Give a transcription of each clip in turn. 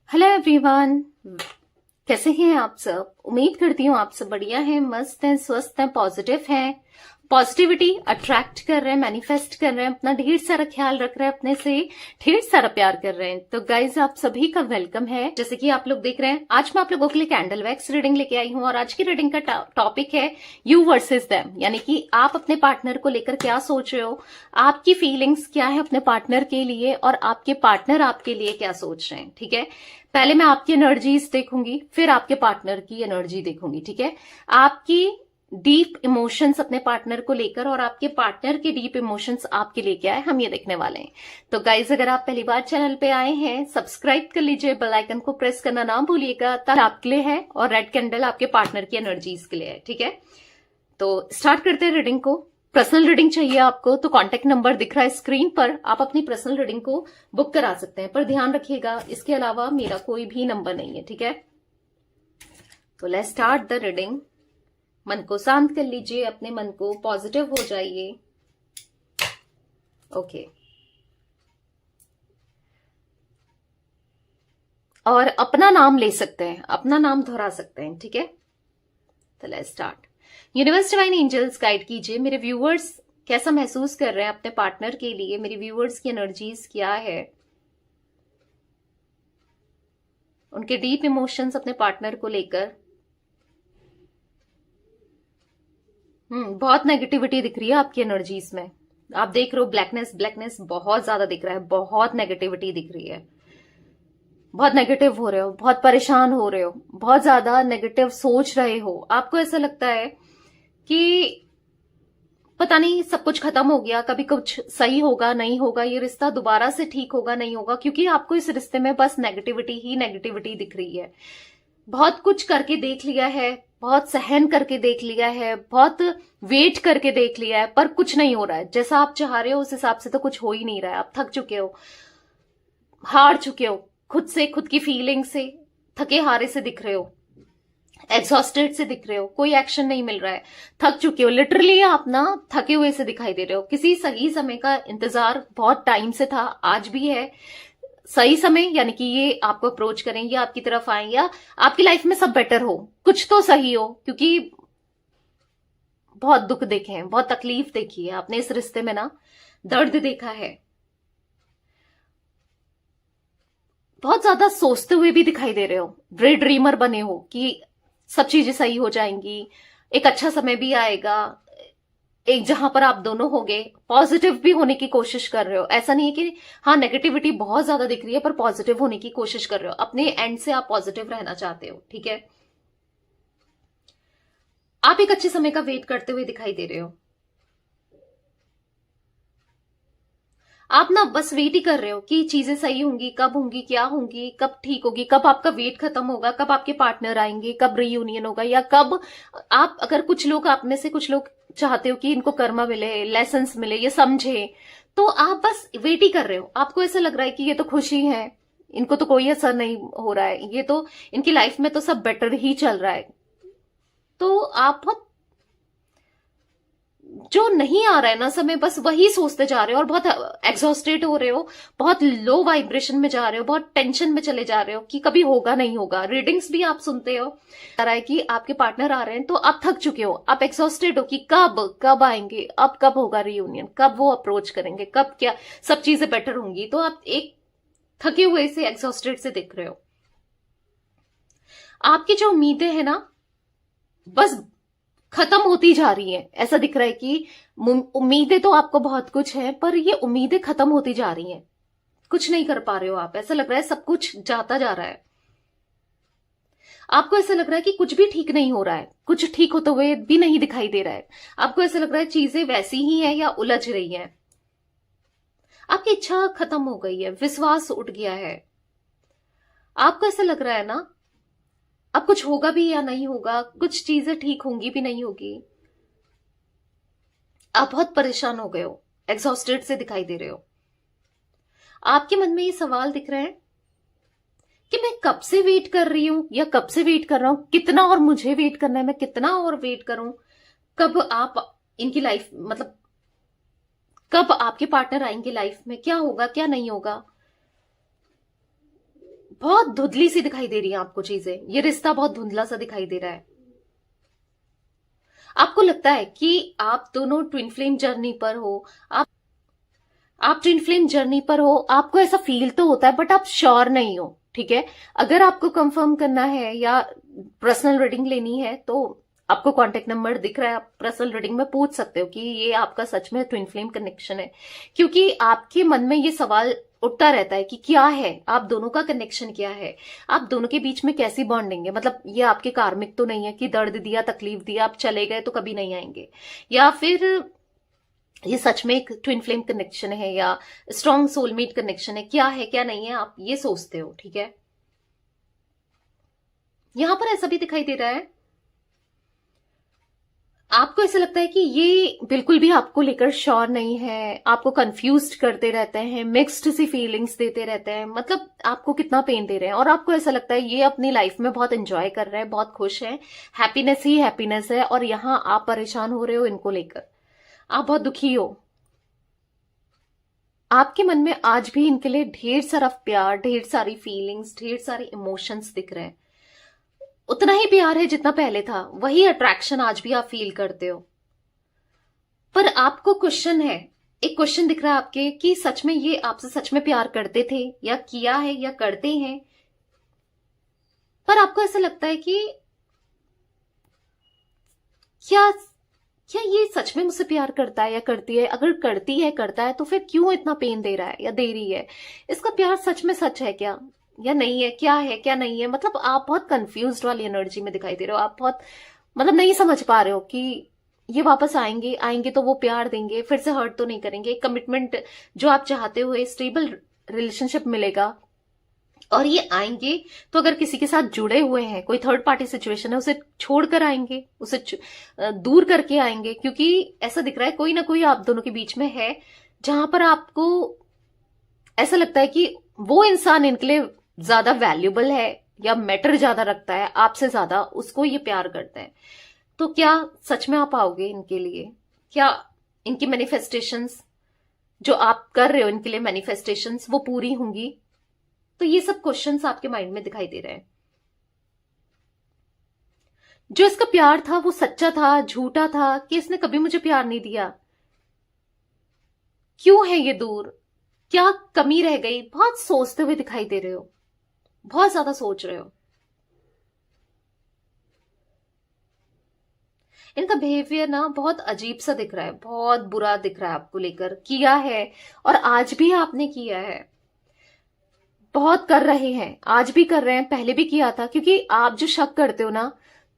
Hello everyone. कैसे हैं आप सब? उम्मीद करती हूँ आप सब बढ़िया हैं, मस्त हैं, स्वस्थ हैं, पॉजिटिव हैं। पॉजिटिविटी अट्रैक्ट कर रहे हैं, मैनिफेस्ट कर रहे हैं, अपना ढेर सारा ख्याल रख रहे हैं, अपने से ढेर सारा प्यार कर रहे हैं। तो गाइज आप सभी का वेलकम है। जैसे कि आप लोग देख रहे हैं, आज मैं आप लोगों के लिए कैंडल वैक्स रीडिंग लेके आई हूँ और आज की रीडिंग का टॉपिक है यू वर्सेस देम, यानी कि आप अपने पार्टनर को लेकर क्या सोच रहे हो, आपकी फीलिंग्स क्या है अपने पार्टनर के लिए और आपके पार्टनर आपके लिए क्या सोच रहे हैं। ठीक है, पहले मैं आपकी एनर्जीज देखूंगी, फिर आपके पार्टनर की एनर्जी देखूंगी। ठीक है, आपकी डीप इमोशंस अपने पार्टनर को लेकर और आपके पार्टनर के डीप इमोशंस आपके लिए क्या है, हम ये देखने वाले हैं। तो गाइज अगर आप पहली बार चैनल पे आए हैं, सब्सक्राइब कर लीजिए, बेल आइकन को प्रेस करना ना भूलिएगा। तब आपके लिए है और रेड कैंडल आपके पार्टनर की एनर्जीज के लिए है। ठीक है, तो स्टार्ट करते हैं रीडिंग को। पर्सनल रीडिंग चाहिए आपको तो कांटेक्ट नंबर दिख रहा है स्क्रीन पर, आप अपनी पर्सनल रीडिंग को बुक करा सकते हैं, पर ध्यान रखिएगा इसके अलावा मेरा कोई भी नंबर नहीं है। ठीक है, तो लेट्स स्टार्ट द रीडिंग। मन को शांत कर लीजिए, अपने मन को पॉजिटिव हो जाइए। ओके, और अपना नाम ले सकते हैं, अपना नाम दोहरा सकते हैं। ठीक है, तो let's start. Universe divine angels guide कीजिए, मेरे व्यूअर्स कैसा महसूस कर रहे हैं अपने पार्टनर के लिए, मेरे व्यूअर्स की एनर्जीज क्या है, उनके डीप इमोशंस अपने पार्टनर को लेकर। बहुत नेगेटिविटी दिख रही है आपकी एनर्जीज में। आप देख रहे हो ब्लैकनेस, ब्लैकनेस बहुत ज्यादा दिख रहा है, बहुत नेगेटिविटी दिख रही है, बहुत नेगेटिव हो रहे हो, बहुत परेशान हो रहे हो, बहुत ज्यादा नेगेटिव सोच रहे हो। आपको ऐसा लगता है कि पता नहीं सब कुछ खत्म हो गया, कभी कुछ सही होगा नहीं होगा, ये रिश्ता दोबारा से ठीक होगा नहीं होगा, क्योंकि आपको इस रिश्ते में बस नेगेटिविटी ही नेगेटिविटी दिख रही है। बहुत कुछ करके देख लिया है, बहुत सहन करके देख लिया है, बहुत वेट करके देख लिया है, पर कुछ नहीं हो रहा है जैसा आप चाह रहे हो, उस हिसाब से तो कुछ हो ही नहीं रहा है। आप थक चुके हो, हार चुके हो, खुद से, खुद की फीलिंग से थके हारे से दिख रहे हो, एग्जॉस्टेड से दिख रहे हो, कोई एक्शन नहीं मिल रहा है, थक चुके हो, लिटरली आप ना थके हुए से दिखाई दे रहे हो। किसी सही समय का इंतजार बहुत टाइम से था, आज भी है सही समय, यानी कि ये आपको अप्रोच करें या आपकी तरफ आए या आपकी लाइफ में सब बेटर हो, कुछ तो सही हो, क्योंकि बहुत दुख देखे हैं, बहुत तकलीफ देखी है आपने इस रिश्ते में ना, दर्द देखा है, बहुत ज्यादा सोचते हुए भी दिखाई दे रहे हो, डे ड्रीमर बने हो कि सब चीजें सही हो जाएंगी, एक अच्छा समय भी आएगा, एक जहां पर आप दोनों होगे, पॉजिटिव भी होने की कोशिश कर रहे हो। ऐसा नहीं है कि हाँ नेगेटिविटी बहुत ज्यादा दिख रही है, पर पॉजिटिव होने की कोशिश कर रहे हो, अपने एंड से आप पॉजिटिव रहना चाहते हो। ठीक है, आप एक अच्छे समय का वेट करते हुए दिखाई दे रहे हो। आप ना बस वेट ही कर रहे हो कि चीजें सही होंगी, कब होंगी, क्या होंगी, कब ठीक होगी, कब आपका वेट खत्म होगा, कब आपके पार्टनर आएंगे, कब रीयूनियन होगा, या कब आप, अगर कुछ लोग आप में से कुछ लोग चाहते हो कि इनको कर्मा मिले, लेसन्स मिले, ये समझे, तो आप बस वेट ही कर रहे हो। आपको ऐसा लग रहा है कि ये तो खुशी है, इनको तो कोई असर नहीं हो रहा है, ये तो इनकी लाइफ में तो सब बेटर ही चल रहा है। तो आप बहुत, जो नहीं आ रहा है ना समय, बस वही सोचते जा रहे हो और बहुत एग्जॉस्टेड हो रहे हो, बहुत लो वाइब्रेशन में जा रहे हो, बहुत टेंशन में चले जा रहे हो कि कभी होगा नहीं होगा। रीडिंग्स भी आप सुनते हो, आ रहा है कि आपके पार्टनर आ रहे हैं तो आप थक चुके हो, आप एक्सॉस्टेड हो कि कब कब आएंगे, अब कब होगा रियूनियन, कब वो अप्रोच करेंगे, कब क्या सब चीजें बेटर होंगी। तो आप एक थके हुए से, एग्जॉस्टेड से दिख रहे हो। आपकी जो उम्मीदें हैं ना, बस खत्म होती जा रही है। ऐसा दिख रहा है कि उम्मीदें तो आपको बहुत कुछ है, पर ये उम्मीदें खत्म होती जा रही हैं, कुछ नहीं कर पा रहे हो आप। ऐसा लग रहा है सब कुछ जाता जा रहा है, आपको ऐसा लग रहा है कि कुछ भी ठीक नहीं हो रहा है, कुछ ठीक होते हुए भी नहीं दिखाई दे रहा है। आपको ऐसा लग रहा है चीजें वैसी ही हैं या उलझ रही हैं। आपकी इच्छा खत्म हो गई है, विश्वास उठ गया है। आपको ऐसा लग रहा है ना, अब कुछ होगा भी या नहीं होगा, कुछ चीजें ठीक होंगी भी नहीं होगी। आप बहुत परेशान हो गए हो, एग्जॉस्टेड से दिखाई दे रहे हो। आपके मन में ये सवाल दिख रहे हैं कि मैं कब से वेट कर रही हूं या कब से वेट कर रहा हूं, कितना और मुझे वेट करना है, मैं कितना और वेट करूं, कब आप इनकी लाइफ, मतलब कब आपके पार्टनर आएंगे लाइफ में, क्या होगा क्या नहीं होगा। बहुत धुंधली सी दिखाई दे रही है आपको चीजें, ये रिश्ता बहुत धुंधला सा दिखाई दे रहा है। आपको लगता है कि आप दोनों ट्विन फ्लेम जर्नी पर हो, आप ट्विन फ्लेम जर्नी पर हो, आपको ऐसा फील तो होता है बट आप श्योर नहीं हो, ठीक है। अगर आपको कंफर्म करना है या पर्सनल रीडिंग लेनी है तो आपको कांटेक्ट नंबर दिख रहा है, आप पर्सनल रीडिंग में पूछ सकते हो कि ये आपका सच में ट्विन फ्लेम कनेक्शन है, क्योंकि आपके मन में ये सवाल उठता रहता है कि क्या है, आप दोनों का कनेक्शन क्या है, आप दोनों के बीच में कैसी बॉन्डिंग है। मतलब ये आपके कार्मिक तो नहीं है कि दर्द दिया, तकलीफ दिया, आप चले गए तो कभी नहीं आएंगे, या फिर ये सच में एक ट्विन फ्लेम कनेक्शन है या स्ट्रॉन्ग सोलमेट कनेक्शन है, क्या है क्या नहीं है, आप ये सोचते हो, ठीक है। यहां पर ऐसा भी दिखाई दे रहा है, आपको ऐसा लगता है कि ये बिल्कुल भी आपको लेकर श्योर नहीं है, आपको कंफ्यूज्ड करते रहते हैं, मिक्स्ड सी फीलिंग्स देते रहते हैं, मतलब आपको कितना पेन दे रहे हैं, और आपको ऐसा लगता है ये अपनी लाइफ में बहुत एंजॉय कर रहे हैं, बहुत खुश हैं, हैप्पीनेस ही हैप्पीनेस है, और यहां आप परेशान हो रहे हो इनको लेकर, आप बहुत दुखी हो। आपके मन में आज भी इनके लिए ढेर सारा प्यार, ढेर सारी फीलिंग्स, ढेर सारे इमोशंस दिख रहे हैं, उतना ही प्यार है जितना पहले था, वही अट्रैक्शन आज भी आप फील करते हो। पर आपको क्वेश्चन है, एक क्वेश्चन दिख रहा है आपके कि सच में ये आपसे सच में प्यार करते थे या किया है या करते हैं। पर आपको ऐसा लगता है कि क्या क्या ये सच में मुझसे प्यार करता है या करती है, अगर करती है करता है तो फिर क्यों इतना पेन दे रहा है या दे रही है, इसका प्यार सच में सच है क्या या नहीं है, क्या है क्या नहीं है। मतलब आप बहुत कंफ्यूज्ड वाली एनर्जी में दिखाई दे रहे हो, आप बहुत मतलब नहीं समझ पा रहे हो कि ये वापस आएंगे, आएंगे तो वो प्यार देंगे, फिर से हर्ट तो नहीं करेंगे, कमिटमेंट जो आप चाहते हो, स्टेबल रिलेशनशिप मिलेगा, और ये आएंगे तो अगर किसी के साथ जुड़े हुए हैं, कोई थर्ड पार्टी सिचुएशन है, उसे छोड़कर आएंगे, उसे दूर करके आएंगे, क्योंकि ऐसा दिख रहा है कोई ना कोई आप दोनों के बीच में है जहां पर आपको ऐसा लगता है कि वो इंसान इनके लिए ज्यादा वैल्यूबल है या मैटर ज्यादा रखता है आपसे ज्यादा, उसको ये प्यार करते हैं। तो क्या सच में आप आओगे इनके लिए, क्या इनकी मैनिफेस्टेशंस जो आप कर रहे हो इनके लिए मैनिफेस्टेशंस वो पूरी होंगी। तो ये सब क्वेश्चंस आपके माइंड में दिखाई दे रहे हैं। जो इसका प्यार था वो सच्चा था, झूठा था, कि इसने कभी मुझे प्यार नहीं दिया, क्यों है ये दूर, क्या कमी रह गई, बहुत सोचते हुए दिखाई दे रहे हो, बहुत ज्यादा सोच रहे हो। इनका बिहेवियर ना बहुत अजीब सा दिख रहा है, बहुत बुरा दिख रहा है आपको लेकर, किया है और आज भी आपने किया है, बहुत कर रहे हैं, आज भी कर रहे हैं, पहले भी किया था, क्योंकि आप जो शक करते हो ना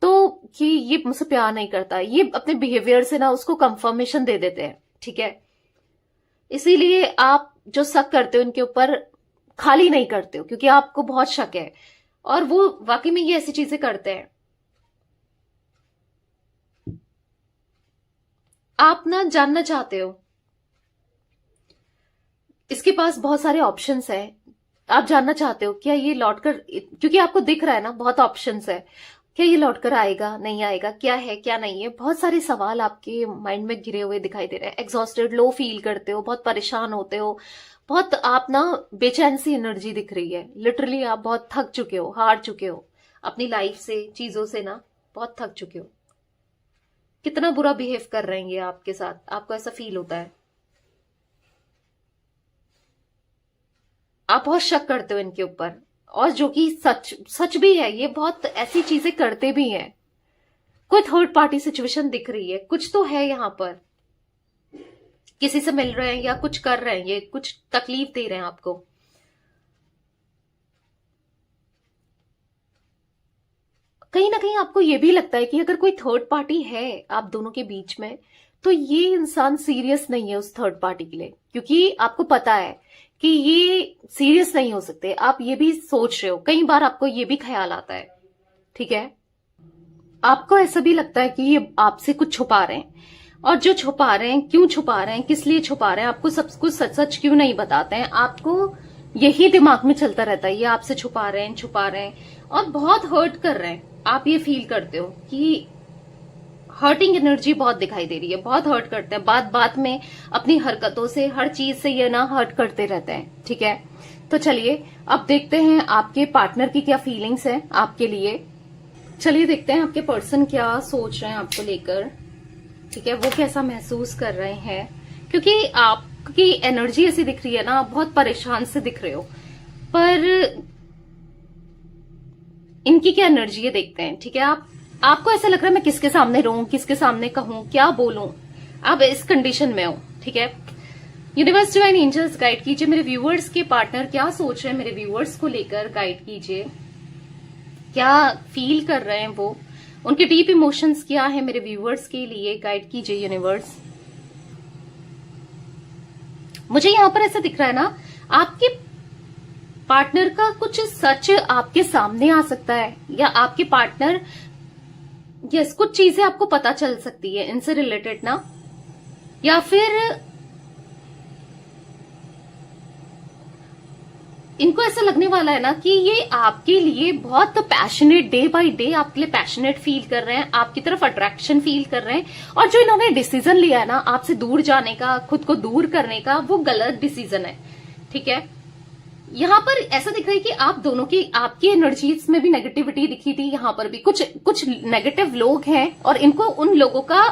तो कि ये मुझसे प्यार नहीं करता, ये अपने बिहेवियर से ना उसको कंफर्मेशन दे देते हैं, ठीक है। इसीलिए आप जो शक करते हो इनके ऊपर खाली नहीं करते हो, क्योंकि आपको बहुत शक है और वो वाकई में ये ऐसी चीजें करते हैं। आप ना जानना चाहते हो, इसके पास बहुत सारे ऑप्शंस हैं, आप जानना चाहते हो क्या ये लौटकर, क्योंकि आपको दिख रहा है ना बहुत ऑप्शंस है, क्या ये लौटकर आएगा नहीं आएगा, क्या है क्या नहीं है, बहुत सारे सवाल आपके माइंड में घिरे हुए दिखाई दे रहे हैं। एग्जॉस्टेड, लो फील करते हो, बहुत परेशान होते हो, बहुत आप ना बेचैन सी एनर्जी दिख रही है, लिटरली आप बहुत थक चुके हो, हार चुके हो अपनी लाइफ से, चीजों से ना बहुत थक चुके हो। कितना बुरा बिहेव कर रहे हैं ये आपके साथ, आपको ऐसा फील होता है, आप बहुत शक करते हो इनके ऊपर, और जो कि सच सच भी है, ये बहुत ऐसी चीजें करते भी हैं। कोई थर्ड पार्टी सिचुएशन दिख रही है, कुछ तो है यहां पर, किसी से मिल रहे हैं या कुछ कर रहे हैं, ये कुछ तकलीफ दे रहे हैं आपको। कहीं ना कहीं आपको ये भी लगता है कि अगर कोई थर्ड पार्टी है आप दोनों के बीच में तो ये इंसान सीरियस नहीं है उस थर्ड पार्टी के लिए, क्योंकि आपको पता है कि ये सीरियस नहीं हो सकते। आप ये भी सोच रहे हो, कई बार आपको ये भी ख्याल आता है, ठीक है। आपको ऐसा भी लगता है कि ये आपसे कुछ छुपा रहे हैं, और जो छुपा रहे हैं, क्यों छुपा रहे हैं, किस लिए छुपा रहे हैं, आपको सब कुछ सच सच क्यों नहीं बताते हैं, आपको यही दिमाग में चलता रहता है, ये आपसे छुपा रहे हैं और बहुत हर्ट कर रहे हैं। आप ये फील करते हो कि हर्टिंग एनर्जी बहुत दिखाई दे रही है, बहुत हर्ट करते हैं, बात बात में अपनी हरकतों से, हर चीज से ये ना हर्ट करते रहते हैं, ठीक है। तो चलिए अब देखते हैं आपके पार्टनर की क्या फीलिंग्स है आपके लिए। चलिए देखते हैं आपके पर्सन क्या सोच रहे हैं आपको लेकर। ठीक है, वो कैसा महसूस कर रहे हैं, क्योंकि आपकी एनर्जी ऐसी दिख रही है ना, आप बहुत परेशान से दिख रहे हो। पर इनकी क्या एनर्जी है देखते हैं। ठीक है, आपको ऐसा लग रहा है मैं किसके सामने रहूं, किसके सामने कहूं, क्या बोलूं, आप इस कंडीशन में हो। ठीक है, यूनिवर्स डिवाइन एंजल्स गाइड कीजिए मेरे व्यूअर्स के पार्टनर क्या सोच रहे हैं, मेरे व्यूअर्स को लेकर गाइड कीजिए, क्या फील कर रहे हैं वो, उनके डीप इमोशंस क्या है मेरे व्यूअर्स के लिए, गाइड कीजिए यूनिवर्स। मुझे यहां पर ऐसा दिख रहा है ना, आपके पार्टनर का कुछ सच आपके सामने आ सकता है, या आपके पार्टनर यस कुछ चीजें आपको पता चल सकती है इनसे रिलेटेड ना, या फिर इनको ऐसा लगने वाला है ना कि ये आपके लिए बहुत पैशनेट, डे बाय डे आपके लिए पैशनेट फील कर रहे हैं, आपकी तरफ अट्रैक्शन फील कर रहे हैं। और जो इन्होंने डिसीजन लिया है ना आपसे दूर जाने का, खुद को दूर करने का, वो गलत डिसीजन है। ठीक है, यहाँ पर ऐसा दिख रहा है कि आप दोनों की, आपकी एनर्जीज में भी नेगेटिविटी दिखी थी, यहाँ पर भी कुछ नेगेटिव लोग हैं और इनको उन लोगों का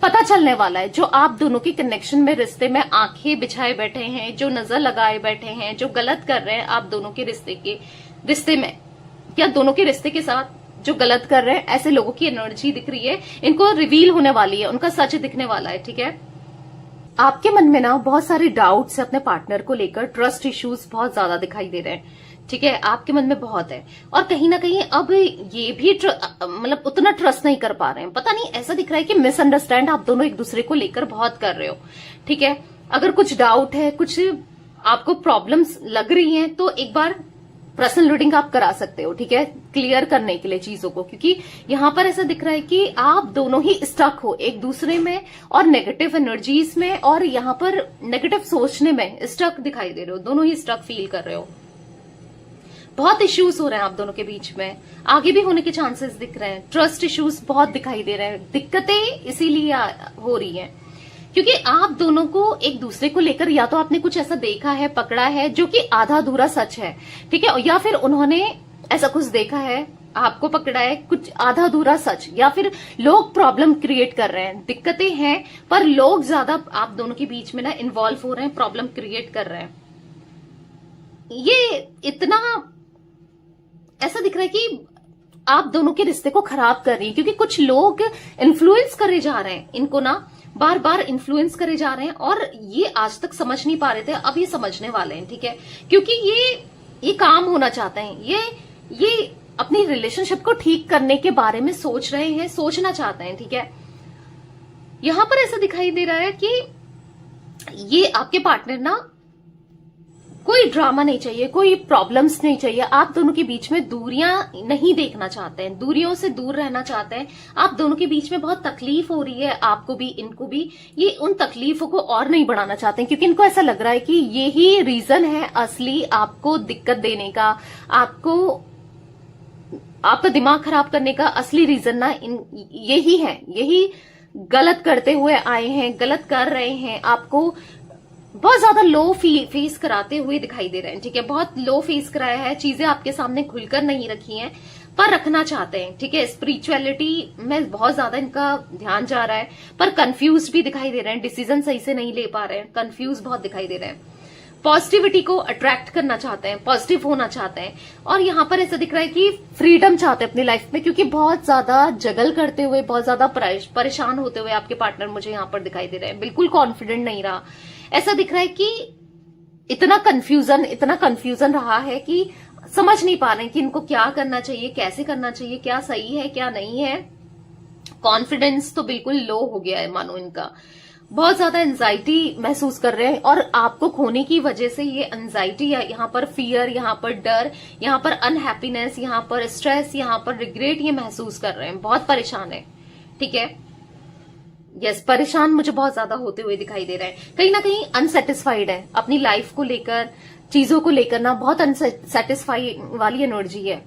पता चलने वाला है जो आप दोनों के कनेक्शन में, रिश्ते में आंखें बिछाए बैठे हैं, जो नजर लगाए बैठे हैं, जो गलत कर रहे हैं आप दोनों के रिश्ते में, या दोनों के रिश्ते के साथ जो गलत कर रहे हैं, ऐसे लोगों की एनर्जी दिख रही है। इनको रिवील होने वाली है, उनका सच दिखने वाला है। ठीक है, आपके मन में ना बहुत सारे डाउट्स है अपने पार्टनर को लेकर, ट्रस्ट इश्यूज बहुत ज्यादा दिखाई दे रहे हैं। ठीक है, आपके मन में बहुत है, और कहीं ना कहीं अब ये भी मतलब उतना ट्रस्ट नहीं कर पा रहे हैं। पता नहीं, ऐसा दिख रहा है कि मिसअंडरस्टैंड आप दोनों एक दूसरे को लेकर बहुत कर रहे हो। ठीक है, अगर कुछ डाउट है, कुछ आपको प्रॉब्लम्स लग रही हैं, तो एक बार पर्सनल रीडिंग आप करा सकते हो। ठीक है, क्लियर करने के लिए चीजों को, क्योंकि यहां पर ऐसा दिख रहा है कि आप दोनों ही स्टक हो एक दूसरे में, और नेगेटिव एनर्जीज में, और यहां पर नेगेटिव सोचने में स्टक दिखाई दे रहे हो, दोनों ही स्टक फील कर रहे हो। बहुत इश्यूज हो रहे हैं आप दोनों के बीच में, आगे भी होने के चांसेस दिख रहे हैं। ट्रस्ट इश्यूज बहुत दिखाई दे रहे हैं, दिक्कतें इसीलिए हो रही हैं क्योंकि आप दोनों को एक दूसरे को लेकर, या तो आपने कुछ ऐसा देखा है, पकड़ा है जो कि आधा अधूरा सच है। ठीक है, या फिर उन्होंने ऐसा कुछ देखा है, आपको पकड़ा है कुछ आधा अधूरा सच, या फिर लोग प्रॉब्लम क्रिएट कर रहे हैं। दिक्कतें हैं, पर लोग ज्यादा आप दोनों के बीच में ना इन्वॉल्व हो रहे हैं, प्रॉब्लम क्रिएट कर रहे हैं। ये इतना ऐसा दिख रहा है कि आप दोनों के रिश्ते को खराब कर रही है, क्योंकि कुछ लोग इन्फ्लुएंस करे जा रहे हैं इनको ना, बार बार इन्फ्लुएंस करे जा रहे हैं, और ये आज तक समझ नहीं पा रहे थे, अब ये समझने वाले हैं। ठीक है, क्योंकि ये काम होना चाहते हैं, ये अपनी रिलेशनशिप को ठीक करने के बारे में सोच रहे हैं, सोचना चाहते हैं। ठीक है, यहां पर ऐसा दिखाई दे रहा है कि ये आपके पार्टनर ना, कोई ड्रामा नहीं चाहिए, कोई प्रॉब्लम्स नहीं चाहिए, आप दोनों के बीच में दूरियां नहीं देखना चाहते हैं, दूरियों से दूर रहना चाहते हैं। आप दोनों के बीच में बहुत तकलीफ हो रही है, आपको भी इनको भी, ये उन तकलीफों को और नहीं बढ़ाना चाहते हैं, क्योंकि इनको ऐसा लग रहा है कि यही रीजन है असली आपको दिक्कत देने का, आपका दिमाग खराब करने का असली रीजन ना यही है, यही गलत करते हुए आए हैं, गलत कर रहे हैं, आपको बहुत ज्यादा लो फेस कराते हुए दिखाई दे रहे हैं। ठीक है, बहुत लो फेस कराया है, चीजें आपके सामने खुलकर नहीं रखी हैं, पर रखना चाहते हैं। ठीक है, स्पिरिचुअलिटी में बहुत ज्यादा इनका ध्यान जा रहा है, पर कंफ्यूज भी दिखाई दे रहे हैं, डिसीजन सही से नहीं ले पा रहे हैं, कंफ्यूज बहुत दिखाई दे रहे हैं। पॉजिटिविटी को अट्रैक्ट करना चाहते हैं, पॉजिटिव होना चाहते हैं, और यहां पर ऐसा दिख रहा है कि फ्रीडम चाहते हैं अपनी लाइफ में, क्योंकि बहुत ज्यादा जगल करते हुए, बहुत ज्यादा परेशान होते हुए आपके पार्टनर मुझे यहां पर दिखाई दे रहे हैं, बिल्कुल कॉन्फिडेंट नहीं रहा। ऐसा दिख रहा है कि इतना कंफ्यूजन रहा है कि समझ नहीं पा रहे हैं कि इनको क्या करना चाहिए, कैसे करना चाहिए, क्या सही है क्या नहीं है। कॉन्फिडेंस तो बिल्कुल लो हो गया है मानो इनका, बहुत ज्यादा एंजाइटी महसूस कर रहे हैं, और आपको खोने की वजह से ये एंजाइटी है, यहाँ पर फियर, यहाँ पर डर, यहाँ पर अनहैप्पीनेस, यहाँ पर स्ट्रेस, यहाँ पर रिग्रेट ये महसूस कर रहे हैं, बहुत परेशान है। ठीक है, यस, परेशान मुझे बहुत ज्यादा होते हुए दिखाई दे रहे हैं, कहीं ना कहीं अनसेटिस्फाइड है अपनी लाइफ को लेकर, चीजों को लेकर ना बहुत अनसेटिस्फाई वाली एनर्जी है,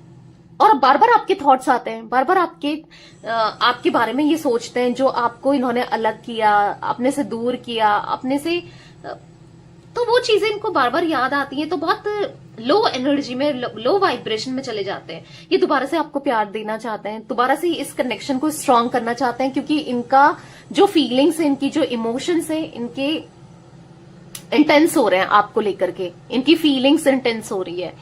और बार बार आपके थॉट्स आते हैं, बार बार आपके बारे में ये सोचते हैं, जो आपको इन्होंने अलग किया, अपने से दूर किया, अपने से तो वो चीजें इनको बार बार याद आती हैं, तो बहुत लो एनर्जी में, लो वाइब्रेशन में चले जाते हैं। ये दोबारा से आपको प्यार देना चाहते हैं, दोबारा से इस कनेक्शन को स्ट्रांग करना चाहते हैं, क्योंकि इनका जो फीलिंग्स है, इनकी जो इमोशंस है, इनके इंटेंस हो रहे हैं आपको लेकर के, इनकी फीलिंग्स इंटेंस हो रही है,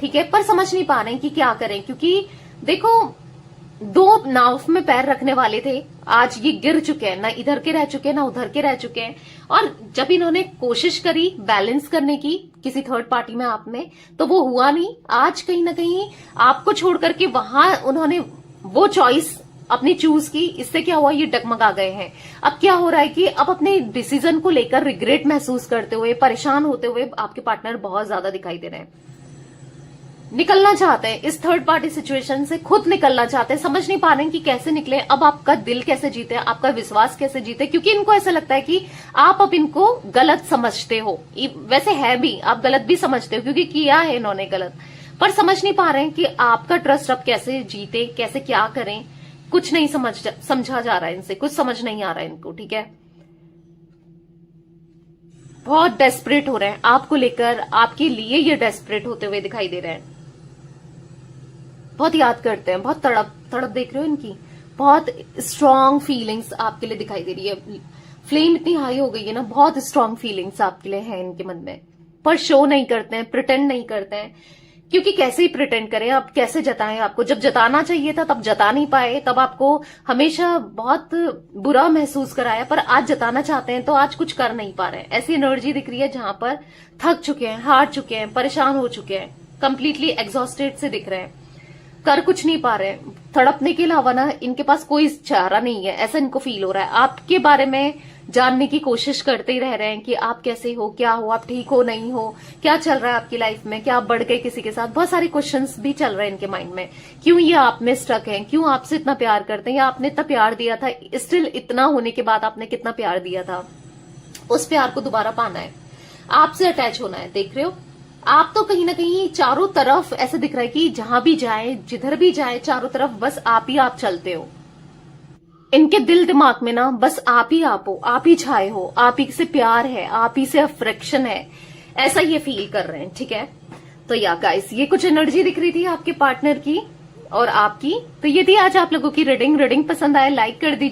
ठीक है। पर समझ नहीं पा रहे हैं कि क्या करें, क्योंकि देखो दो नाव में पैर रखने वाले थे, आज ये गिर चुके हैं, ना इधर के रह चुके हैं ना उधर के रह चुके हैं। और जब इन्होंने कोशिश करी बैलेंस करने की किसी थर्ड पार्टी में आप में, तो वो हुआ नहीं। आज कहीं ना कहीं आपको छोड़ करके वहां उन्होंने वो चॉइस अपनी चूज की, इससे क्या हुआ, ये डगमगा गए हैं। अब क्या हो रहा है कि अब अपने डिसीजन को लेकर रिग्रेट महसूस करते हुए, परेशान होते हुए आपके पार्टनर बहुत ज्यादा दिखाई दे रहे हैं। निकलना चाहते हैं इस थर्ड पार्टी सिचुएशन से, खुद निकलना चाहते हैं, समझ नहीं पा रहे हैं कि कैसे निकले। अब आपका दिल कैसे जीते, आपका विश्वास कैसे जीते, क्योंकि इनको ऐसा लगता है कि आप अब इनको गलत समझते हो। वैसे है भी, आप गलत भी समझते हो, क्योंकि किया है इन्होंने गलत, पर समझ नहीं पा रहे हैं कि आपका ट्रस्ट अब कैसे जीते, कैसे क्या करें। कुछ नहीं समझा जा रहा है इनसे, कुछ समझ नहीं आ रहा है इनको, ठीक है। बहुत डेस्परेट हो रहे हैं आपको लेकर, आपके लिए ये डेस्परेट होते हुए दिखाई दे रहे हैं। बहुत याद करते हैं, बहुत तड़प देख रहे हो इनकी, बहुत स्ट्रांग फीलिंग्स आपके लिए दिखाई दे रही है। फ्लेम इतनी हाई हो गई है ना, बहुत स्ट्रांग फीलिंग्स आपके लिए हैं इनके मन में, पर शो नहीं करते हैं, प्रिटेंड नहीं करते हैं, क्योंकि कैसे ही प्रिटेंड करें, आप कैसे जताएं। आपको जब जताना चाहिए था तब जता नहीं पाए, तब आपको हमेशा बहुत बुरा महसूस कराया, पर आज जताना चाहते हैं तो आज कुछ कर नहीं पा रहे हैं। ऐसी एनर्जी दिख रही है जहां पर थक चुके हैं, हार चुके हैं, परेशान हो चुके हैं, कंप्लीटली एग्जॉस्टेड से दिख रहे हैं, कर कुछ नहीं पा रहे हैं। तड़पने के अलावा ना इनके पास कोई चारा नहीं है, ऐसा इनको फील हो रहा है। आपके बारे में जानने की कोशिश करते ही रह रहे हैं कि आप कैसे हो, क्या हो, आप ठीक हो नहीं हो, क्या चल रहा है आपकी लाइफ में, क्या आप बढ़ गए किसी के साथ। बहुत सारे क्वेश्चंस भी चल रहे हैं इनके माइंड में, क्यों ये आप में स्टक है, क्यों आपसे इतना प्यार करते हैं, या आपने इतना प्यार दिया था, स्टिल इतना होने के बाद आपने कितना प्यार दिया था, उस प्यार को दोबारा पाना है, आपसे अटैच होना है। देख रहे हो आप तो कहीं ना कहीं चारों तरफ ऐसे दिख रहा है कि जहां भी जाए, जिधर भी जाए, चारों तरफ बस आप ही आप चलते हो। इनके दिल दिमाग में ना बस आप ही आप हो, आप ही छाए हो, आप ही से प्यार है, आप ही से अफ्रेक्शन है, ऐसा ये फील कर रहे हैं, ठीक है। तो या गाइस, ये कुछ एनर्जी दिख रही थी आपके पार्टनर की और आपकी। तो ये थी आज आप लोगों की रीडिंग पसंद आए लाइक कर दीजिए।